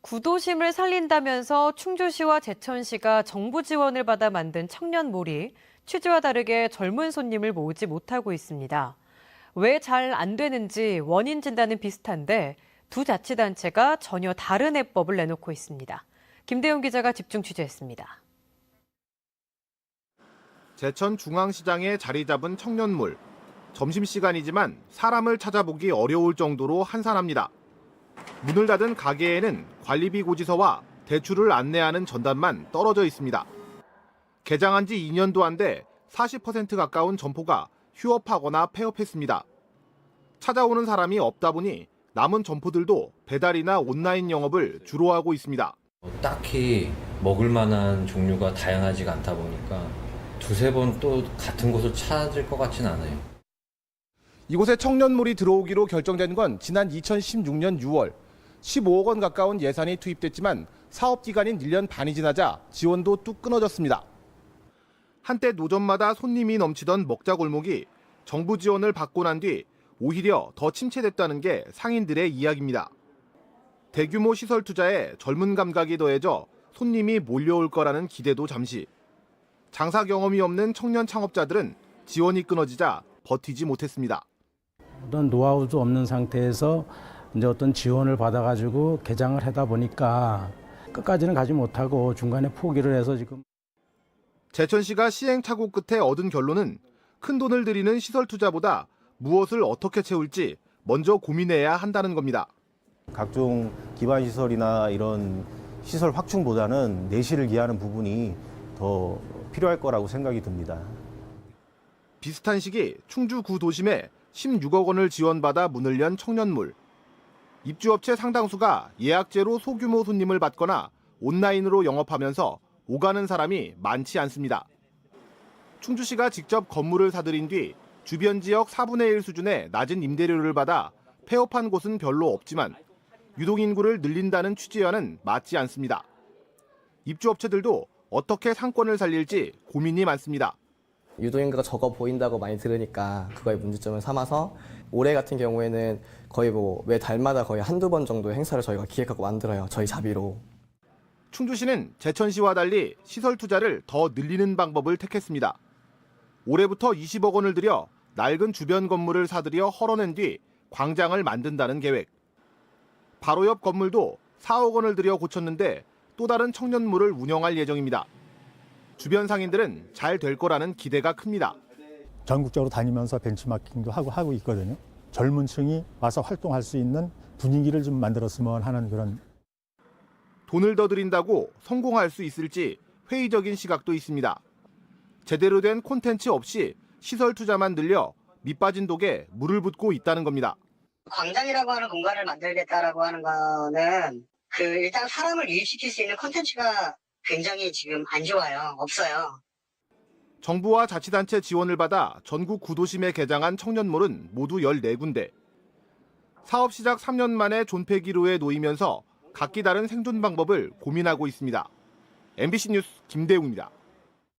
구도심을 살린다면서 충주시와 제천시가 정부 지원을 받아 만든 청년몰이 취지와 다르게 젊은 손님을 모으지 못하고 있습니다. 왜 잘 안 되는지 원인 진단은 비슷한데 두 자치단체가 전혀 다른 해법을 내놓고 있습니다. 김대용 기자가 집중 취재했습니다. 제천 중앙시장에 자리 잡은 청년몰. 점심시간이지만 사람을 찾아보기 어려울 정도로 한산합니다. 문을 닫은 가게에는 관리비 고지서와 대출을 안내하는 전단만 떨어져 있습니다. 개장한 지 2년도 안 돼 40% 가까운 점포가 휴업하거나 폐업했습니다. 찾아오는 사람이 없다 보니 남은 점포들도 배달이나 온라인 영업을 주로 하고 있습니다. 딱히 먹을 만한 종류가 다양하지가 않다 보니까 두세 번 또 같은 곳을 찾을 것 같진 않아요. 이곳에 청년몰이 들어오기로 결정된 건 지난 2016년 6월 15억 원 가까운 예산이 투입됐지만 사업 기간인 1년 반이 지나자 지원도 뚝 끊어졌습니다. 한때 노점마다 손님이 넘치던 먹자골목이 정부 지원을 받고 난 뒤 오히려 더 침체됐다는 게 상인들의 이야기입니다. 대규모 시설 투자에 젊은 감각이 더해져 손님이 몰려올 거라는 기대도 잠시. 장사 경험이 없는 청년 창업자들은 지원이 끊어지자 버티지 못했습니다. 어떤 노하우도 없는 상태에서 이제 어떤 지원을 받아가지고 개장을 하다 보니까 끝까지는 가지 못하고 중간에 포기를 해서 지금. 제천시가 시행착오 끝에 얻은 결론은 큰 돈을 들이는 시설 투자보다 무엇을 어떻게 채울지 먼저 고민해야 한다는 겁니다. 각종 기반 시설이나 이런 시설 확충보다는 내실을 기하는 부분이 더 필요할 거라고 생각이 듭니다. 비슷한 시기 충주 구도심에 16억 원을 지원받아 문을 연 청년몰. 입주업체 상당수가 예약제로 소규모 손님을 받거나 온라인으로 영업하면서 오가는 사람이 많지 않습니다. 충주시가 직접 건물을 사들인 뒤 주변 지역 4분의 1 수준의 낮은 임대료를 받아 폐업한 곳은 별로 없지만 유동인구를 늘린다는 취지와는 맞지 않습니다. 입주업체들도 어떻게 상권을 살릴지 고민이 많습니다. 유동인구가 적어 보인다고 많이 들으니까 그거의 문제점을 삼아서 올해 같은 경우에는 거의 매 달마다 거의 한두 번 정도 행사를 저희가 기획하고 만들어요. 저희 자비로. 충주시는 제천시와 달리 시설 투자를 더 늘리는 방법을 택했습니다. 올해부터 20억 원을 들여 낡은 주변 건물을 사들여 헐어낸 뒤 광장을 만든다는 계획. 바로 옆 건물도 4억 원을 들여 고쳤는데 또 다른 청년몰을 운영할 예정입니다. 주변 상인들은 잘 될 거라는 기대가 큽니다. 전국적으로 다니면서 벤치마킹도 하고 있거든요. 젊은 층이 와서 활동할 수 있는 분위기를 좀 만들었으면 하는 그런. 돈을 더 들인다고 성공할 수 있을지 회의적인 시각도 있습니다. 제대로 된 콘텐츠 없이 시설 투자만 늘려 밑빠진 독에 물을 붓고 있다는 겁니다. 광장이라고 하는 공간을 만들겠다라고 하는 거는 일단 사람을 유입시킬 수 있는 콘텐츠가 굉장히 지금 안 좋아요. 없어요. 정부와 자치단체 지원을 받아 전국 구도심에 개장한 청년몰은 모두 14군데. 사업 시작 3년 만에 존폐기로에 놓이면서 각기 다른 생존 방법을 고민하고 있습니다. MBC 뉴스 김대웅입니다.